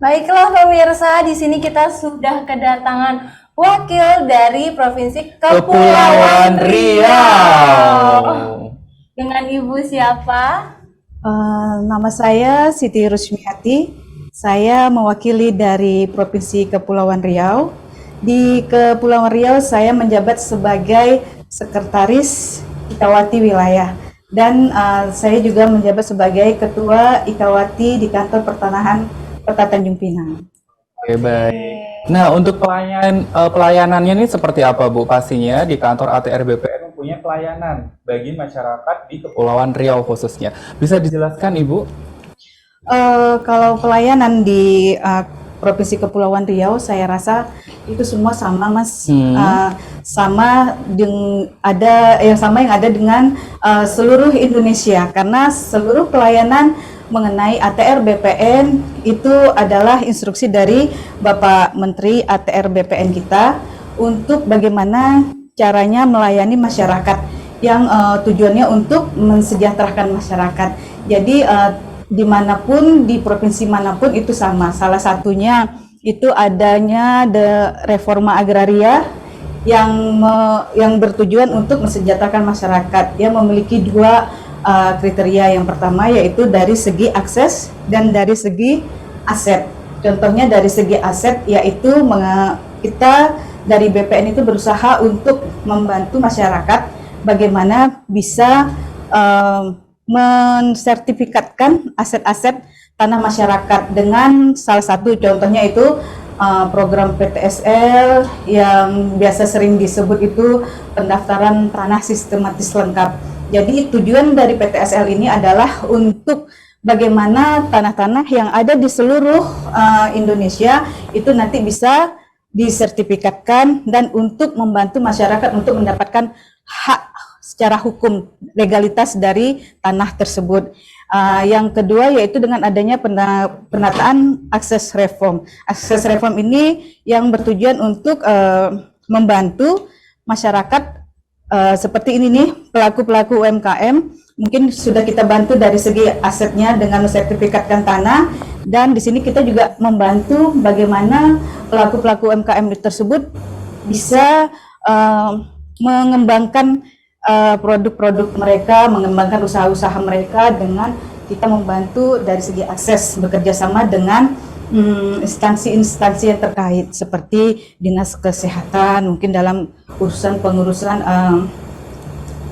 Baiklah pemirsa, di sini kita sudah kedatangan wakil dari Provinsi Kepulauan Riau. Dengan Ibu siapa? Nama saya Siti Rusmiati. Saya mewakili dari Provinsi Kepulauan Riau. Di Kepulauan Riau saya menjabat sebagai Sekretaris Ikawati Wilayah. Dan saya juga menjabat sebagai Ketua Ikawati di Kantor Pertanahan Kota Tanjung Pinang. Oke, baik. Nah, untuk pelayanannya ini seperti apa, Bu? Pastinya di kantor ATR BPN mempunyai pelayanan bagi masyarakat di Kepulauan Riau khususnya. Bisa dijelaskan, Ibu? Kalau pelayanan di Provinsi Kepulauan Riau, saya rasa itu semua sama, Mas. Sama yang ada dengan seluruh Indonesia, karena seluruh pelayanan mengenai ATR BPN itu adalah instruksi dari Bapak Menteri ATR BPN kita untuk bagaimana caranya melayani masyarakat yang tujuannya untuk mensejahterakan masyarakat. Jadi dimanapun, di provinsi manapun itu sama. Salah satunya itu adanya reforma agraria yang bertujuan untuk mensejahterakan masyarakat. Dia memiliki dua kriteria. Yang pertama yaitu dari segi akses dan dari segi aset. Contohnya dari segi aset yaitu kita dari BPN itu berusaha untuk membantu masyarakat bagaimana bisa mensertifikatkan aset-aset tanah masyarakat dengan salah satu contohnya itu program PTSL yang biasa sering disebut itu pendaftaran tanah sistematis lengkap. Jadi tujuan dari PTSL ini adalah untuk bagaimana tanah-tanah yang ada di seluruh Indonesia itu nanti bisa disertifikatkan dan untuk membantu masyarakat untuk mendapatkan hak secara hukum legalitas dari tanah tersebut. Yang kedua yaitu dengan adanya penataan akses reform. Akses reform ini yang bertujuan untuk membantu masyarakat seperti ini nih, pelaku-pelaku UMKM mungkin sudah kita bantu dari segi asetnya dengan mensertifikatkan tanah, dan di sini kita juga membantu bagaimana pelaku-pelaku UMKM tersebut bisa mengembangkan produk-produk mereka, mengembangkan usaha-usaha mereka dengan kita membantu dari segi akses, bekerja sama dengan instansi-instansi yang terkait seperti Dinas Kesehatan, mungkin dalam pengurusan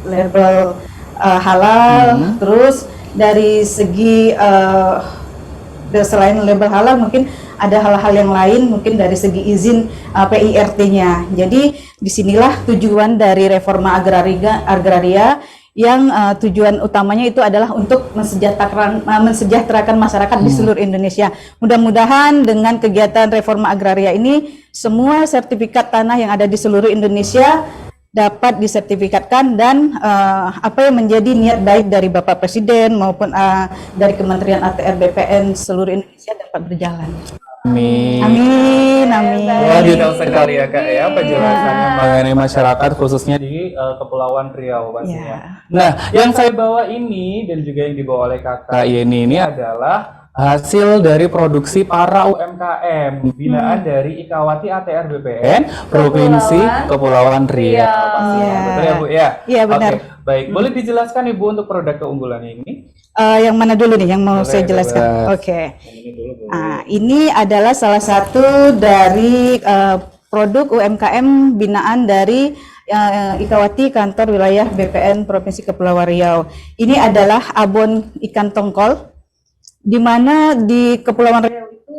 label halal, terus dari segi selain label halal mungkin ada hal-hal yang lain, mungkin dari segi izin PIRT-nya. Jadi disinilah tujuan dari reforma agraria yang tujuan utamanya itu adalah untuk mensejahterakan masyarakat di seluruh Indonesia. Mudah-mudahan dengan kegiatan reforma agraria ini semua sertifikat tanah yang ada di seluruh Indonesia dapat disertifikatkan dan apa yang menjadi niat baik dari Bapak Presiden maupun dari Kementerian ATR BPN seluruh Indonesia dapat berjalan. Amin. Amin, amin. Wah, detail sekali ya Kak ya penjelasannya mengenai masyarakat khususnya di Kepulauan Riau pastinya. Nah, yang saya bawa ini dan juga yang dibawa oleh Kakak Yeni ini adalah hasil dari produksi para UMKM binaan dari Ikawati ATR BPN Provinsi Kepulauan Riau pastinya. Betul ya Bu ya? Iya benar. Oke, baik. Boleh dijelaskan Ibu untuk produk keunggulannya ini? Yang mana dulu nih yang mau saya jelaskan? Oke. Ini adalah salah satu dari produk UMKM binaan dari Ikawati Kantor Wilayah BPN Provinsi Kepulauan Riau. Ini adalah abon ikan tongkol, di mana di Kepulauan Riau itu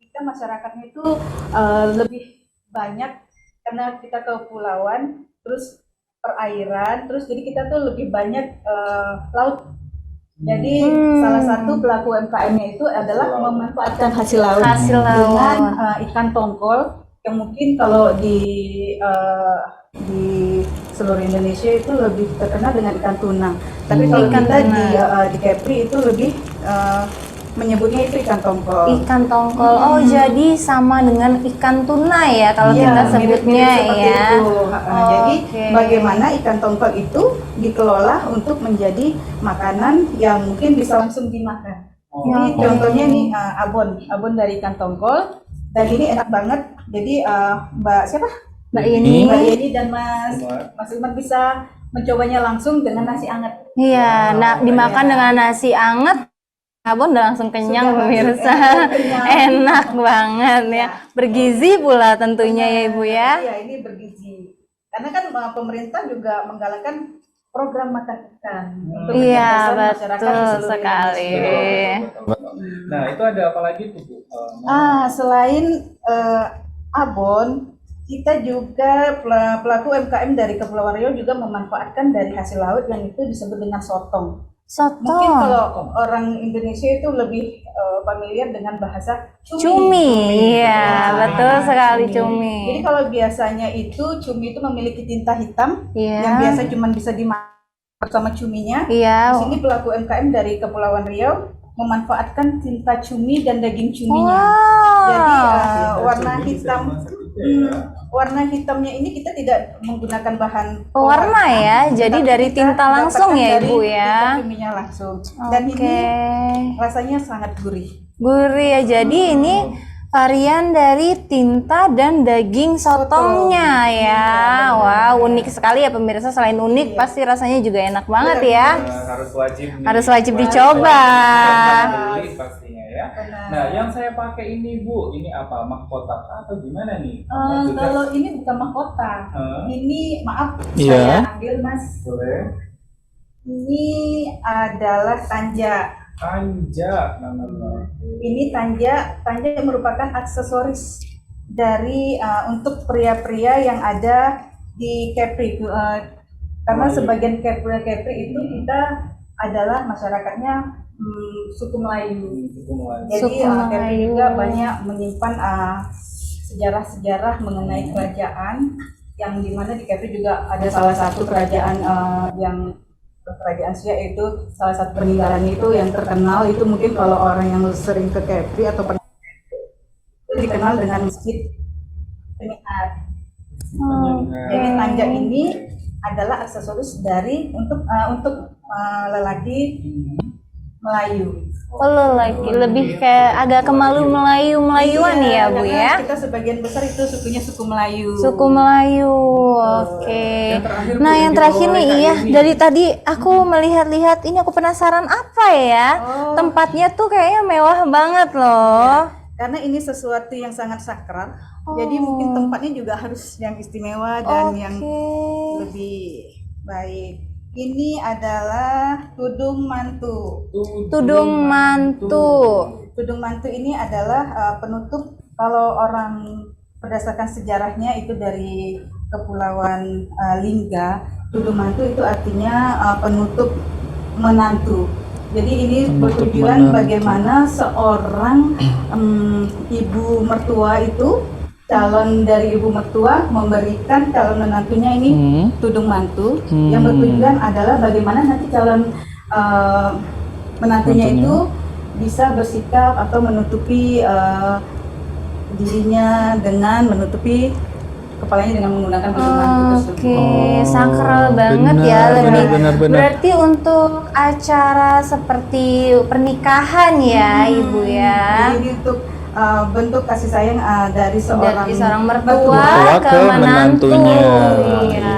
kita masyarakatnya itu lebih banyak karena kita kepulauan, terus perairan, terus jadi kita tuh lebih banyak laut. Jadi salah satu pelaku UMKM-nya itu adalah memanfaatkan hasil laut dengan ikan tongkol yang mungkin kalau di seluruh Indonesia itu lebih terkenal dengan ikan tuna. Tapi kalau kita di Kepri itu lebih menyebutnya itu ikan tongkol. Ikan tongkol. Oh, jadi sama dengan ikan tuna ya kalau kita sebutnya ya. Jadi bagaimana ikan tongkol itu dikelola untuk menjadi makanan yang mungkin bisa langsung dimakan. Ini contohnya nih abon dari ikan tongkol, dan ini enak banget. Jadi Mbak siapa? Mbak Yeni. Mbak Yeni dan Mas Iman bisa mencobanya langsung dengan nasi hangat. Iya, nah dimakan dengan nasi anget, abon udah langsung kenyang Sudah pemirsa. langsung kenyang. Enak banget ya. Bergizi pula tentunya ya Ibu ya. Iya, ini bergizi. Karena kan pemerintah juga menggalakkan program makan ikan untuk Iya, kecerdasan masyarakat di betul seluruh sekali. Indonesia. Nah, itu ada apa lagi tuh, Bu? Selain abon, kita juga pelaku UMKM dari Kepulauan Riau juga memanfaatkan dari hasil laut yang itu disebut dengan sotong. Mungkin Soto. kalau orang Indonesia itu lebih familiar dengan bahasa cumi. Cumi, iya, betul sekali Jadi cumi. kalau biasanya itu cumi itu memiliki tinta hitam Iya. yang biasa cuma bisa dimakan bersama cuminya. Iya. Di sini pelaku UMKM dari Kepulauan Riau memanfaatkan tinta cumi dan daging cuminya. Jadi warna hitam, warna hitamnya ini kita tidak menggunakan bahan Pewarna ya, jadi tapi dari kita tinta langsung dapatkan ya dari Ibu ya. tinta cuminya langsung. Dan Oke. ini rasanya sangat gurih. Gurih ya, jadi ini varian dari tinta dan daging sotongnya ya. Wah, unik sekali ya pemirsa. Selain unik, pasti rasanya juga enak banget ya. Harus wajib nih. Harus wajib dicoba. Beli pastinya ya. Nah, yang saya pakai ini Bu, ini apa? Mahkota atau gimana nih? Kalau ini bukan mahkota, ini maaf Iya. saya ambil Mas. Boleh. Ini adalah tanja. Tanja namanya. Ini tanja merupakan aksesoris dari untuk pria-pria yang ada di Kepri. Karena sebagian Kepri itu kita adalah masyarakatnya suku Melayu. Jadi Suku Kepri Melayu. juga banyak menyimpan sejarah-sejarah mengenai kerajaan, yang dimana di Kepri juga ada salah satu kerajaan yang kerajaan Siak, itu salah satu peninggalan itu yang terkenal itu mungkin kalau orang yang sering ke Kepri atau pernah ke Kepri, itu dikenal dengan Masjid Penyiar. Jadi tanja ini adalah aksesoris dari untuk lelaki Melayu. Oh, lagi lebih kayak agak kemalu Melayu-Melayuan ya Bu karena ya. Kita sebagian besar itu sukunya suku Melayu. Suku Melayu. Oke. Nah, yang terakhir nih iya, dari tadi aku melihat-lihat ini aku penasaran apa ya? Tempatnya tuh kayaknya mewah banget loh. Karena ini sesuatu yang sangat sakral. Jadi mungkin tempatnya juga harus yang istimewa dan yang lebih baik. Ini adalah tudung mantu. Tudung mantu. Tudung mantu ini adalah penutup, kalau orang berdasarkan sejarahnya itu dari Kepulauan Lingga. Tudung mantu itu artinya penutup menantu. Jadi ini bertujuan bagaimana seorang ibu mertua itu, calon dari ibu mertua memberikan calon menantunya ini tudung mantu, yang bertujuan adalah bagaimana nanti calon menantunya itu bisa bersikap atau menutupi dirinya dengan menutupi kepalanya dengan menggunakan tudung mantu tersebut. Oke, sakral banget ya, lebih. benar. Berarti untuk acara seperti pernikahan ya, Ibu ya. Jadi untuk bentuk kasih sayang dari Seorang mertua ke menantunya. Iya,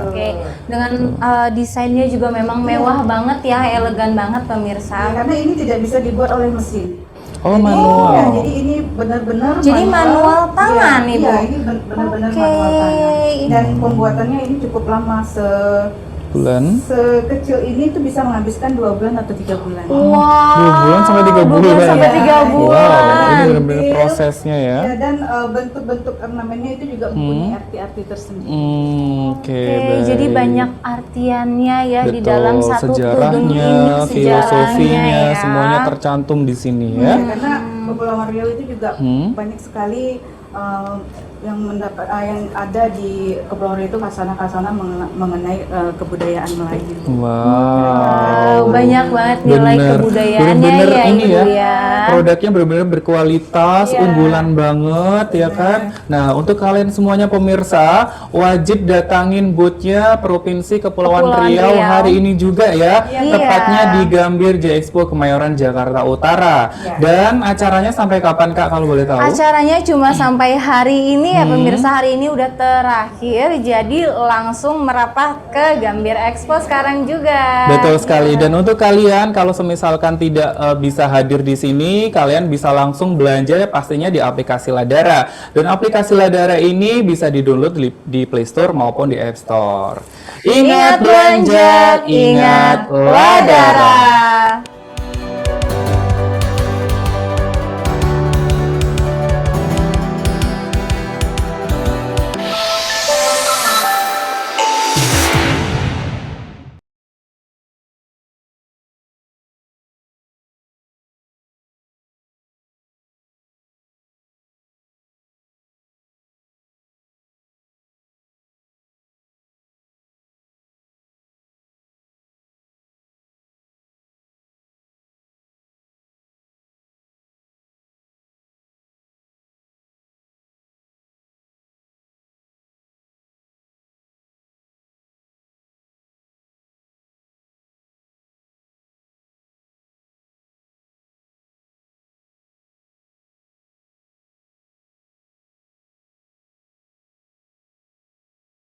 oke. Dengan desainnya juga memang mewah banget ya, elegan banget pemirsa. karena ini tidak bisa dibuat oleh mesin. Oh, Jadi, manual. ya, jadi ini benar-benar Jadi manual tangan, Iya, Ibu? Iya, ini benar-benar Oke. manual tangan. Dan pembuatannya ini cukup lama, Bulan. sekecil ini tuh bisa menghabiskan 2 bulan atau 3 bulan. Wow. 2 bulan sampai 3 bulan. 2 bulan sampai 3 Iya. bulan. Wow, ini benar-benar prosesnya ya. Ya, dan bentuk-bentuk ornamennya itu juga mempunyai arti-arti tersendiri. Oke, Oke, baik. jadi banyak artiannya ya di Betul, dalam satu tudung sejarahnya, ini, filosofinya, ya. semuanya tercantum di sini ya. Karena Kepulauan Riau itu juga banyak sekali yang ada di Kepulauan Riau itu kasana-kasana mengenai kebudayaan Melayu. Wow. Banyak banget nilai Bener. kebudayaannya Bener-bener ya ini Ibu ya. ya. produknya benar-benar berkualitas, unggulan banget ya kan. Nah, untuk kalian semuanya pemirsa, wajib datangin boothnya Provinsi Kepulauan Riau hari ini juga ya. Tepatnya di Gambir J Expo Kemayoran Jakarta Utara. Dan acaranya sampai kapan Kak kalau boleh tahu? Acaranya cuma sampai hari ini ya pemirsa, hari ini udah terakhir, jadi langsung merapat ke Gambir Expo sekarang juga. Betul sekali. Dan untuk kalian kalau semisalkan tidak bisa hadir di sini, kalian bisa langsung belanja pastinya di aplikasi Ladara. Dan aplikasi Ladara ini bisa di-download di Play Store maupun di App Store. Ingat belanja, ingat Ladara.